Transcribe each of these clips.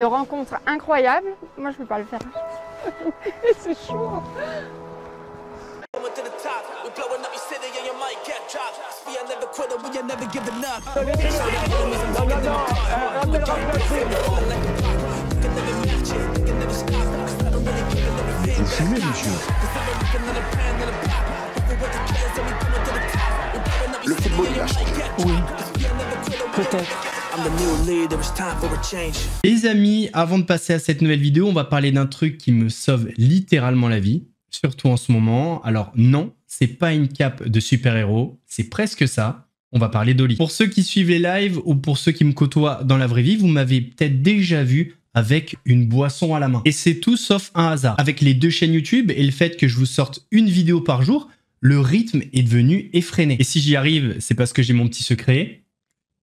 De rencontres incroyables, moi je peux pas le faire. C'est chaud. Vous fumez, monsieur? Le football, il a changé. Oui, peut-être. Les amis, avant de passer à cette nouvelle vidéo, on va parler d'un truc qui me sauve littéralement la vie, surtout en ce moment. Alors non, c'est pas une cape de super-héros, c'est presque ça. On va parler d'Oli. Pour ceux qui suivent les lives ou pour ceux qui me côtoient dans la vraie vie, vous m'avez peut-être déjà vu avec une boisson à la main. Et c'est tout sauf un hasard. Avec les 2 chaînes YouTube et le fait que je vous sorte une vidéo par jour, le rythme est devenu effréné. Et si j'y arrive, c'est parce que j'ai mon petit secret.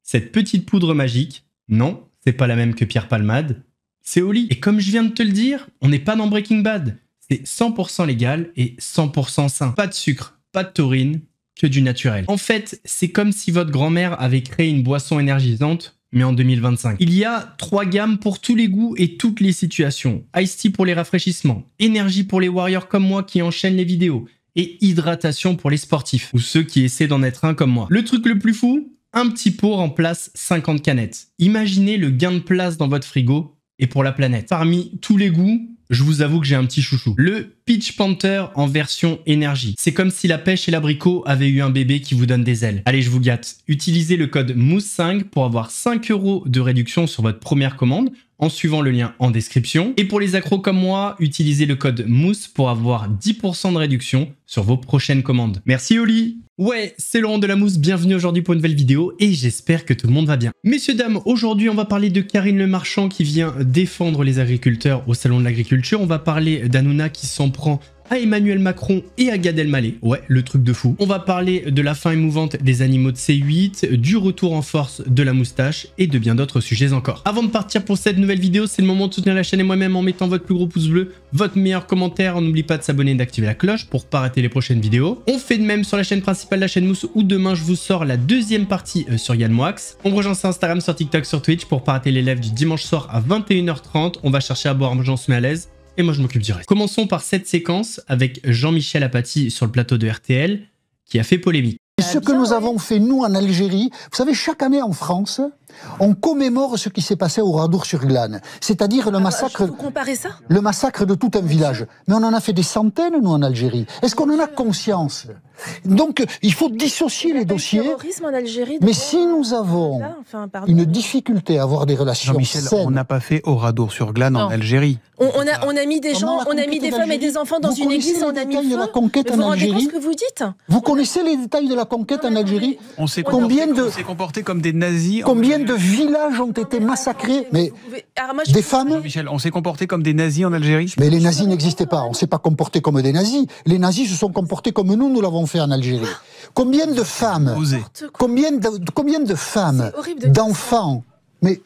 Cette petite poudre magique, non, c'est pas la même que Pierre Palmade, c'est Oli. Et comme je viens de te le dire, on n'est pas dans Breaking Bad. C'est 100% légal et 100% sain. Pas de sucre, pas de taurine, que du naturel. En fait, c'est comme si votre grand-mère avait créé une boisson énergisante, mais en 2025. Il y a 3 gammes pour tous les goûts et toutes les situations. Ice Tea pour les rafraîchissements, énergie pour les warriors comme moi qui enchaînent les vidéos, et hydratation pour les sportifs, ou ceux qui essaient d'en être un comme moi. Le truc le plus fou, un petit pot remplace 50 canettes. Imaginez le gain de place dans votre frigo et pour la planète. Parmi tous les goûts, je vous avoue que j'ai un petit chouchou. Le Peach Panther en version énergie. C'est comme si la pêche et l'abricot avaient eu un bébé qui vous donne des ailes. Allez, je vous gâte. Utilisez le code MOUSSE5 pour avoir 5 € de réduction sur votre première commande en suivant le lien en description. Et pour les accros comme moi, utilisez le code MOUSSE pour avoir 10% de réduction sur vos prochaines commandes. Merci Oli. Ouais, c'est Laurent de la Mousse, bienvenue aujourd'hui pour une nouvelle vidéo et j'espère que tout le monde va bien. Messieurs, dames, aujourd'hui on va parler de Karine Le Marchand qui vient défendre les agriculteurs au Salon de l'Agriculture. On va parler d'Hanouna qui s'en prend à Emmanuel Macron et à Gad Elmaleh. Ouais, le truc de fou. On va parler de la fin émouvante des animaux de C8, du retour en force de la moustache et de bien d'autres sujets encore. Avant de partir pour cette nouvelle vidéo, c'est le moment de soutenir la chaîne et moi-même en mettant votre plus gros pouce bleu, votre meilleur commentaire. N'oubliez pas de s'abonner et d'activer la cloche pour pas rater les prochaines vidéos. On fait de même sur la chaîne principale, la chaîne Mousse, où demain je vous sors la 2e partie sur Yann Moix. On me rejoint sur Instagram, sur TikTok, sur Twitch pour pas rater les lives du dimanche soir à 21h30. On va chercher à boire, j'en suis à l'aise. Et moi je m'occupe du reste. Commençons par cette séquence avec Jean-Michel Apathy sur le plateau de RTL qui a fait polémique. Ce que nous avons fait nous en Algérie, vous savez, chaque année en France, on commémore ce qui s'est passé au Radour-sur-Glane, c'est-à-dire le massacre. Vous comparez ça ? Le massacre de tout un village. Mais on en a fait des centaines nous en Algérie. Est-ce qu'on en a conscience ? Donc il faut dissocier les dossiers. Terrorisme en Algérie. Mais si nous avons une difficulté à avoir des relations Jean-Michel, saines, on n'a pas fait Oradour-sur-Glane en Algérie. On a mis des gens, on a mis des femmes et des enfants dans une église, on a mis de la conquête en vous vous rendez compte Algérie. ce que vous dites ? Vous connaissez les détails de la conquête en Algérie? On s'est Combien comporté comme des nazis. Combien de villages ont été massacrés? Mais des femmes? Jean-Michel, on s'est comporté comme des nazis en Algérie. Mais les nazis n'existaient pas. On ne s'est pas comporté comme des nazis. Les nazis se sont comportés comme nous l'avons fait en Algérie. Combien de femmes? Combien de femmes, d'enfants? Mais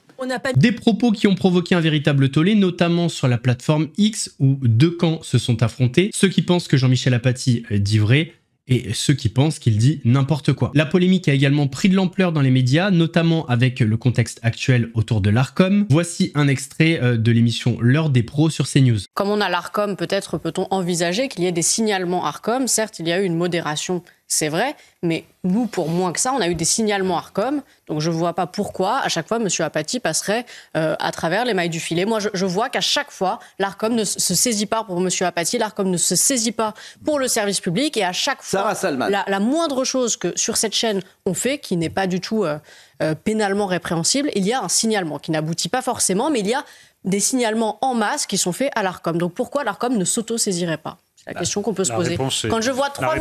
des propos qui ont provoqué un véritable tollé, notamment sur la plateforme X où 2 camps se sont affrontés. Ceux qui pensent que Jean-Michel Apathy dit vrai et ceux qui pensent qu'il dit n'importe quoi. La polémique a également pris de l'ampleur dans les médias, notamment avec le contexte actuel autour de l'Arcom. Voici un extrait de l'émission L'heure des pros sur CNews. Comme on a l'Arcom, peut-être peut-on envisager qu'il y ait des signalements Arcom. Certes, il y a eu une modération, c'est vrai, mais nous, pour moins que ça, on a eu des signalements Arcom. Donc je ne vois pas pourquoi, à chaque fois, M. Apathy passerait à travers les mailles du filet. Moi, je vois qu'à chaque fois, l'Arcom ne se saisit pas pour M. Apathy, l'Arcom ne se saisit pas pour le service public. Et à chaque fois, la moindre chose que sur cette chaîne on fait, qui n'est pas du tout pénalement répréhensible, il y a un signalement qui n'aboutit pas forcément, mais il y a des signalements en masse qui sont faits à l'Arcom. Donc pourquoi l'Arcom ne s'auto-saisirait pas ? C'est la question qu'on peut se poser. Quand je vois 3,5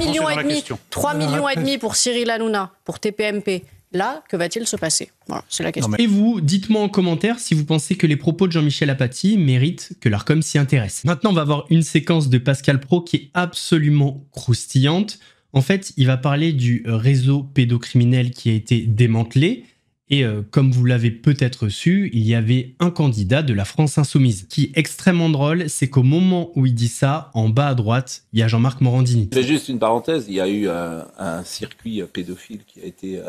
millions pour Cyril Hanouna, pour TPMP, là, que va-t-il se passer? Voilà, c'est la question. Et vous, dites-moi en commentaire si vous pensez que les propos de Jean-Michel Apathy méritent que l'Arcom s'y intéresse. Maintenant, on va voir une séquence de Pascal Praud qui est absolument croustillante. En fait, il va parler du réseau pédocriminel qui a été démantelé. Et comme vous l'avez peut-être su, il y avait un candidat de la France Insoumise. Ce qui est extrêmement drôle, c'est qu'au moment où il dit ça, en bas à droite, il y a Jean-Marc Morandini. Je fais juste une parenthèse, il y a eu un circuit pédophile qui a été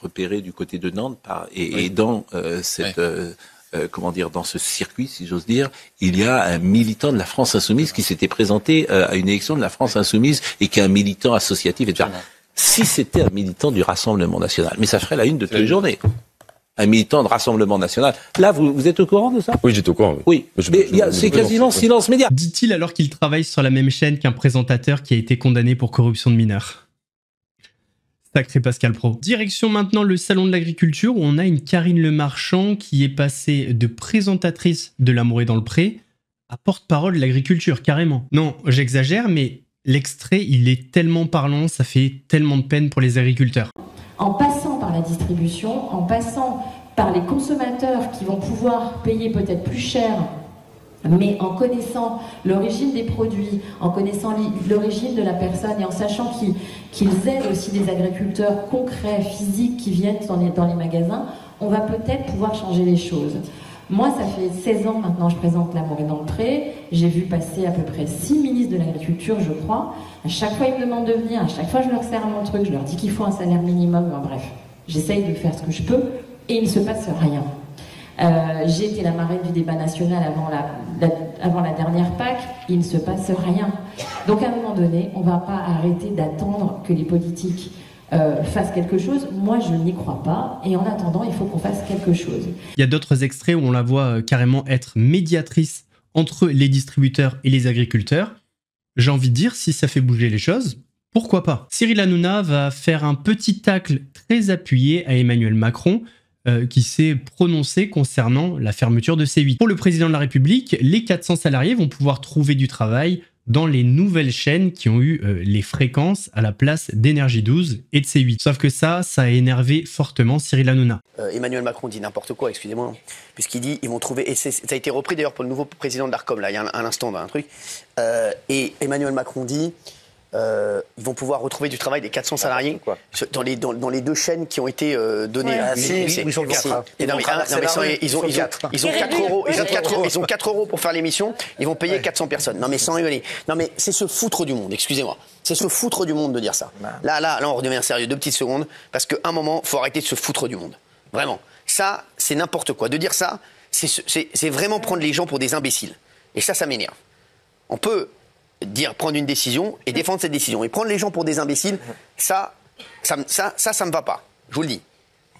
repéré du côté de Nantes et dans cette comment dire, dans ce circuit, si j'ose dire, il y a un militant de la France Insoumise qui s'était présenté à une élection de la France Insoumise et qui est un militant associatif, etc. Si c'était un militant du Rassemblement National, mais ça ferait la une de toutes les journées. Un militant de Rassemblement National. Là, vous êtes au courant de ça? Oui, j'étais au courant. Oui, mais c'est quasiment silence média. Dit-il alors qu'il travaille sur la même chaîne qu'un présentateur qui a été condamné pour corruption de mineurs. Sacré Pascal Praud. Direction maintenant le salon de l'agriculture où on a une Karine Le Marchand qui est passée de présentatrice de L'amour est dans le pré à porte-parole de l'agriculture, carrément. Non, j'exagère, mais l'extrait, il est tellement parlant, ça fait tellement de peine pour les agriculteurs. En passant par la distribution, en passant par les consommateurs qui vont pouvoir payer peut-être plus cher, mais en connaissant l'origine des produits, en connaissant l'origine de la personne et en sachant qu'ils aident aussi des agriculteurs concrets, physiques qui viennent dans les magasins, on va peut-être pouvoir changer les choses. Moi, ça fait 16 ans maintenant que je présente L'amour est dans le pré. J'ai vu passer à peu près 6 ministres de l'agriculture, je crois. À chaque fois, ils me demandent de venir. À chaque fois, je leur sers mon truc. Je leur dis qu'il faut un salaire minimum. Enfin, bref, j'essaye de faire ce que je peux et il ne se passe rien. J'ai été la marraine du débat national avant la dernière PAC. Il ne se passe rien. Donc, à un moment donné, on ne va pas arrêter d'attendre que les politiques fasse quelque chose. Moi, je n'y crois pas. Et en attendant, il faut qu'on fasse quelque chose. Il y a d'autres extraits où on la voit carrément être médiatrice entre les distributeurs et les agriculteurs. J'ai envie de dire, si ça fait bouger les choses, pourquoi pas? Cyril Hanouna va faire un petit tacle très appuyé à Emmanuel Macron qui s'est prononcé concernant la fermeture de C8. Pour le président de la République, les 400 salariés vont pouvoir trouver du travail dans les nouvelles chaînes qui ont eu les fréquences à la place d'Énergie 12 et de C8. Sauf que ça a énervé fortement Cyril Hanouna. Emmanuel Macron dit n'importe quoi, excusez-moi, puisqu'il dit ils vont trouver, et ça a été repris d'ailleurs pour le nouveau président de l'Arcom, là, il y a un instant dans un truc, et Emmanuel Macron dit ils vont pouvoir retrouver du travail des 400 salariés dans les deux chaînes qui ont été données. Ils sont 4. Ils ont 4 euros pour faire l'émission, ils vont payer 400 personnes. Non mais sans rigoler. Non mais c'est se foutre du monde, excusez-moi. C'est se foutre du monde de dire ça. Là on redevient sérieux 2 petites secondes, parce qu'à un moment, il faut arrêter de se foutre du monde. Vraiment. Ça, c'est n'importe quoi. De dire ça, c'est vraiment prendre les gens pour des imbéciles. Et ça m'énerve. On peut prendre une décision et défendre cette décision. Et prendre les gens pour des imbéciles, ça me va pas. Je vous le dis.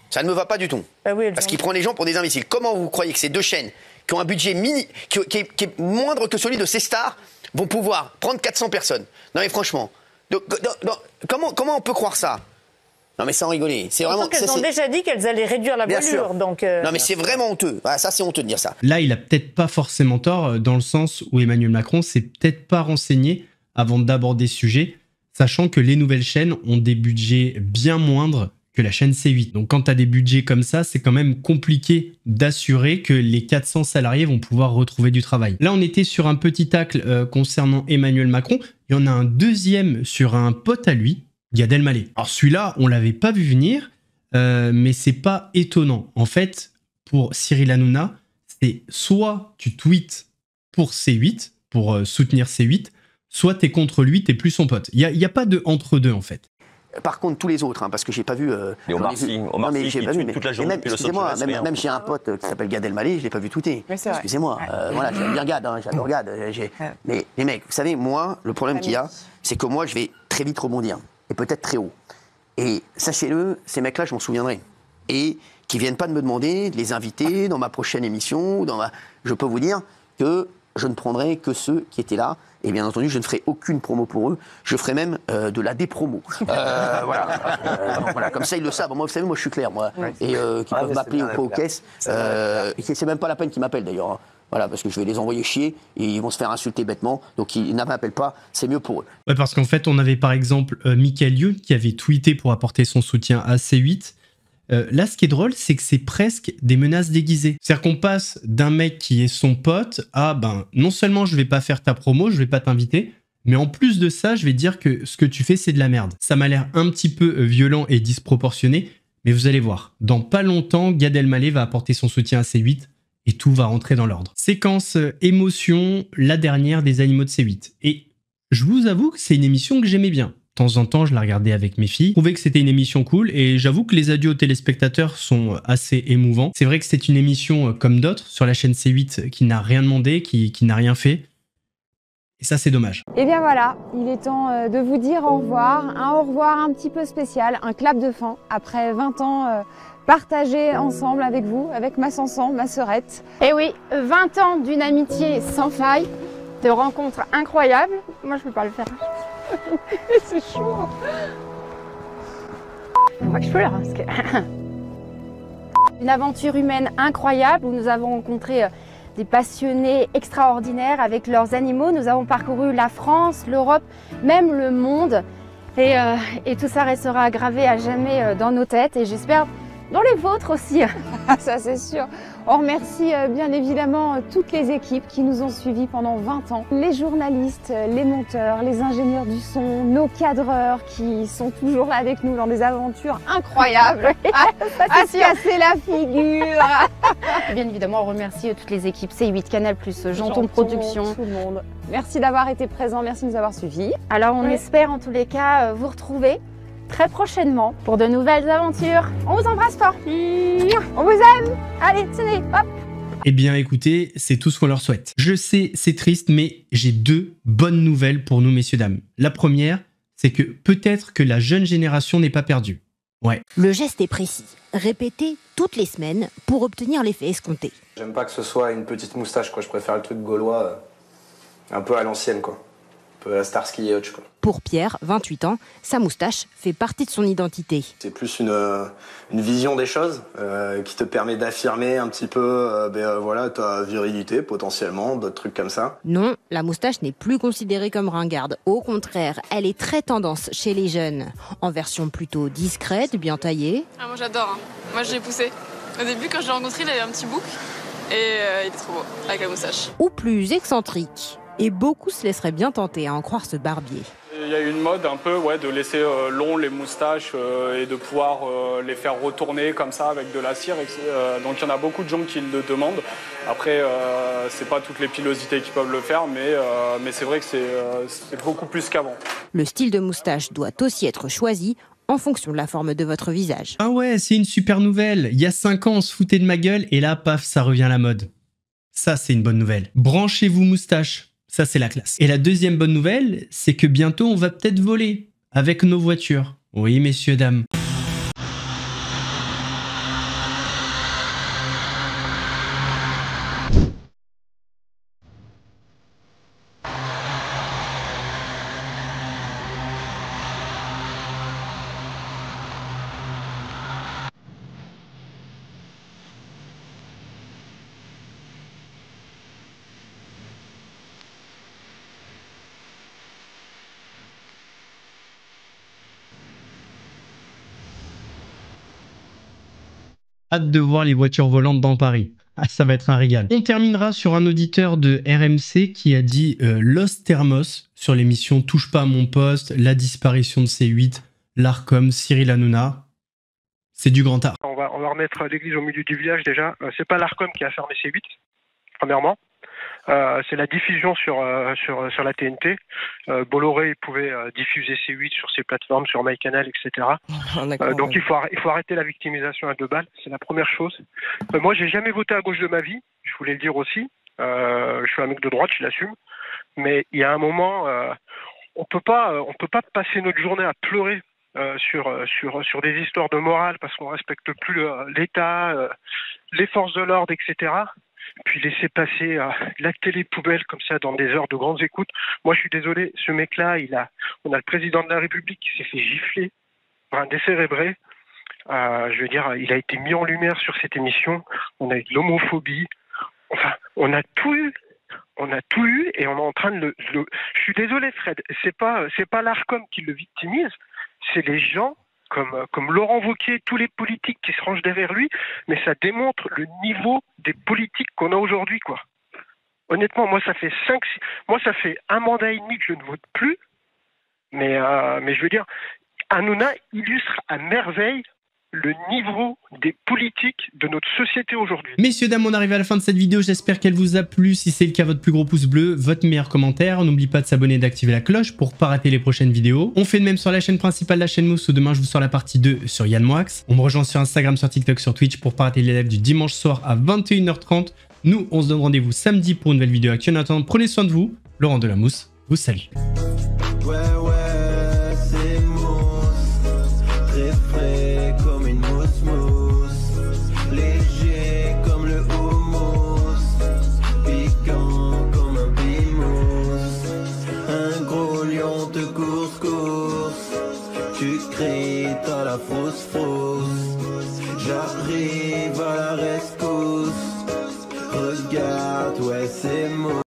Ça ne me va pas du tout. Parce qu'il prend les gens pour des imbéciles. Comment vous croyez que ces deux chaînes, qui ont un budget qui est moindre que celui de ces stars, vont pouvoir prendre 400 personnes? Non mais franchement, comment on peut croire ça? Non mais sans rigoler, c'est vraiment... Elles ont déjà dit qu'elles allaient réduire la voilure, donc... Non mais c'est vraiment honteux, ça c'est honteux de dire ça. Là, il a peut-être pas forcément tort, dans le sens où Emmanuel Macron s'est peut-être pas renseigné avant d'aborder ce sujet, sachant que les nouvelles chaînes ont des budgets bien moindres que la chaîne C8. Donc quand tu as des budgets comme ça, c'est quand même compliqué d'assurer que les 400 salariés vont pouvoir retrouver du travail. Là, on était sur un petit tacle concernant Emmanuel Macron, il y en a un deuxième sur un pote à lui, Gad Elmaleh. Alors celui-là, on l'avait pas vu venir, mais c'est pas étonnant. En fait, pour Cyril Hanouna, c'est soit tu tweets pour C8, pour soutenir C8, soit t'es contre lui, t'es plus son pote. Il y a pas de entre-deux, en fait. Par contre, tous les autres, parce que j'ai pas vu... Omar Sy qui tweet toute la journée depuis Los Angeles. Même j'ai un pote qui s'appelle Gad Elmaleh, je l'ai pas vu tweeter. Excusez-moi, voilà, j'aime bien Gad, j'adore Gad. Mais les mecs, vous savez, moi, le problème qu'il y a, c'est que moi, je vais très vite rebondir. Et peut-être très haut. Et sachez-le, ces mecs-là, je m'en souviendrai. Et qui viennent pas de me demander de les inviter dans ma prochaine émission. Je peux vous dire que je ne prendrai que ceux qui étaient là. Et bien entendu, je ne ferai aucune promo pour eux. Je ferai même de la dépromo. Voilà, comme ça, ils le savent. Moi, vous savez, moi, je suis clair, moi. Et qui peuvent m'appeler aux caisses. C'est même pas la peine qu'ils m'appellent, d'ailleurs. Hein. Voilà, parce que je vais les envoyer chier et ils vont se faire insulter bêtement. Donc ils ne m'appellent pas, c'est mieux pour eux. Ouais, parce qu'en fait, on avait par exemple Michael Youn qui avait tweeté pour apporter son soutien à C8. Là, ce qui est drôle, c'est que c'est presque des menaces déguisées. C'est-à-dire qu'on passe d'un mec qui est son pote à, non seulement je vais pas faire ta promo, je vais pas t'inviter, mais en plus de ça, je vais dire que ce que tu fais, c'est de la merde. Ça m'a l'air un petit peu violent et disproportionné, mais vous allez voir. Dans pas longtemps, Gad Elmaleh va apporter son soutien à C8. Et tout va rentrer dans l'ordre. Séquence émotion, la dernière des animaux de C8. Et je vous avoue que c'est une émission que j'aimais bien. temps en temps, je la regardais avec mes filles. Je trouvais que c'était une émission cool et j'avoue que les adieux aux téléspectateurs sont assez émouvants. C'est vrai que c'est une émission comme d'autres sur la chaîne C8 qui n'a rien demandé, qui n'a rien fait. Et ça, c'est dommage. Et bien voilà, il est temps de vous dire au revoir. Un au revoir un petit peu spécial, un clap de fin après 20 ans partagés ensemble avec vous, avec ma Sansan, ma sœurette. Et oui, 20 ans d'une amitié sans faille, de rencontres incroyables. Moi, je peux pas le faire. C'est chaud. Je crois que je pleure parce que... Une aventure humaine incroyable où nous avons rencontré des passionnés extraordinaires avec leurs animaux. Nous avons parcouru la France, l'Europe, même le monde. Et tout ça restera gravé à jamais dans nos têtes et j'espère dans les vôtres aussi. Ça c'est sûr. On remercie bien évidemment toutes les équipes qui nous ont suivis pendant 20 ans. Les journalistes, les monteurs, les ingénieurs du son, nos cadreurs qui sont toujours là avec nous dans des aventures incroyables. À se casser la figure. Bien évidemment, on remercie toutes les équipes C8 Canal+, Janton Productions, tout le monde. Merci d'avoir été présents, merci de nous avoir suivis. Alors on espère en tous les cas vous retrouver très prochainement pour de nouvelles aventures. On vous embrasse fort. On vous aime. Allez, tenez, hop. Eh bien écoutez, c'est tout ce qu'on leur souhaite. Je sais, c'est triste, mais j'ai deux bonnes nouvelles pour nous, messieurs, dames. La première, c'est que peut-être que la jeune génération n'est pas perdue. Ouais. Le geste est précis. Répété toutes les semaines pour obtenir l'effet escompté. J'aime pas que ce soit une petite moustache, quoi. Je préfère le truc gaulois, un peu à l'ancienne, quoi. Un peu à la Starsky et Hutch, quoi. Pour Pierre, 28 ans, sa moustache fait partie de son identité. C'est plus une vision des choses qui te permet d'affirmer un petit peu voilà, ta virilité, potentiellement, d'autres trucs comme ça. Non, la moustache n'est plus considérée comme ringarde. Au contraire, elle est très tendance chez les jeunes. En version plutôt discrète, bien taillée. Ah, moi j'adore, hein. Moi je l'ai poussé. Au début, quand je l'ai rencontré, il avait un petit bouc et il était trop beau, avec la moustache. Ou plus excentrique. Et beaucoup se laisseraient bien tenter à en croire ce barbier. Il y a une mode un peu de laisser long les moustaches et de pouvoir les faire retourner comme ça avec de la cire. Donc il y en a beaucoup de gens qui le demandent. Après, c'est pas toutes les pilosités qui peuvent le faire, mais c'est vrai que c'est beaucoup plus qu'avant. Le style de moustache doit aussi être choisi en fonction de la forme de votre visage. Ah ouais, c'est une super nouvelle. Il y a 5 ans, on se foutait de ma gueule et là, paf, ça revient à la mode. Ça, c'est une bonne nouvelle. Branchez-vous moustache. Ça, c'est la classe. Et la deuxième bonne nouvelle, c'est que bientôt, on va peut-être voler avec nos voitures. Oui, messieurs, dames. Hâte de voir les voitures volantes dans Paris. Ah, ça va être un régal. On terminera sur un auditeur de RMC qui a dit Los Thermos sur l'émission Touche pas à mon poste, la disparition de C8, l'Arcom, Cyril Hanouna. C'est du grand art. On va remettre l'église au milieu du village déjà. C'est pas l'Arcom qui a fermé C8, premièrement. C'est la diffusion sur la TNT. Bolloré pouvait diffuser C8 sur ses plateformes, sur MyCanal, etc. Donc il faut arrêter la victimisation à 2 balles, c'est la première chose. Moi, j'ai jamais voté à gauche de ma vie, je voulais le dire aussi. Je suis un mec de droite, je l'assume. Mais il y a un moment, on peut pas passer notre journée à pleurer sur des histoires de morale parce qu'on respecte plus l'État, les forces de l'ordre, etc. Puis laisser passer la télé-poubelle comme ça dans des heures de grandes écoutes. Moi, je suis désolé, ce mec-là, on a le président de la République qui s'est fait gifler par un décérébré. Je veux dire, il a été mis en lumière sur cette émission. On a eu de l'homophobie. Enfin, on a tout eu. On a tout eu et on est en train de le... Je suis désolé, Fred. C'est pas l'Arcom qui le victimise. C'est les gens comme Laurent Wauquiez, tous les politiques qui se rangent derrière lui, mais ça démontre le niveau des politiques qu'on a aujourd'hui, quoi. Honnêtement, moi ça fait 1 mandat et demi que je ne vote plus, mais je veux dire, Hanouna illustre à merveille le niveau des politiques de notre société aujourd'hui. Messieurs, dames, on arrive à la fin de cette vidéo. J'espère qu'elle vous a plu. Si c'est le cas, votre plus gros pouce bleu, votre meilleur commentaire. N'oubliez pas de s'abonner et d'activer la cloche pour pas rater les prochaines vidéos. On fait de même sur la chaîne principale, la chaîne Mousse, où demain je vous sors la partie 2 sur Yann Moix. On me rejoint sur Instagram, sur TikTok, sur Twitch pour pas rater les lives du dimanche soir à 21h30. Nous, on se donne rendez-vous samedi pour une nouvelle vidéo actuelle. En attendant, prenez soin de vous. Laurent de la Mousse vous salue. J'arrive à la rescousse. Regarde, ouais, c'est moi.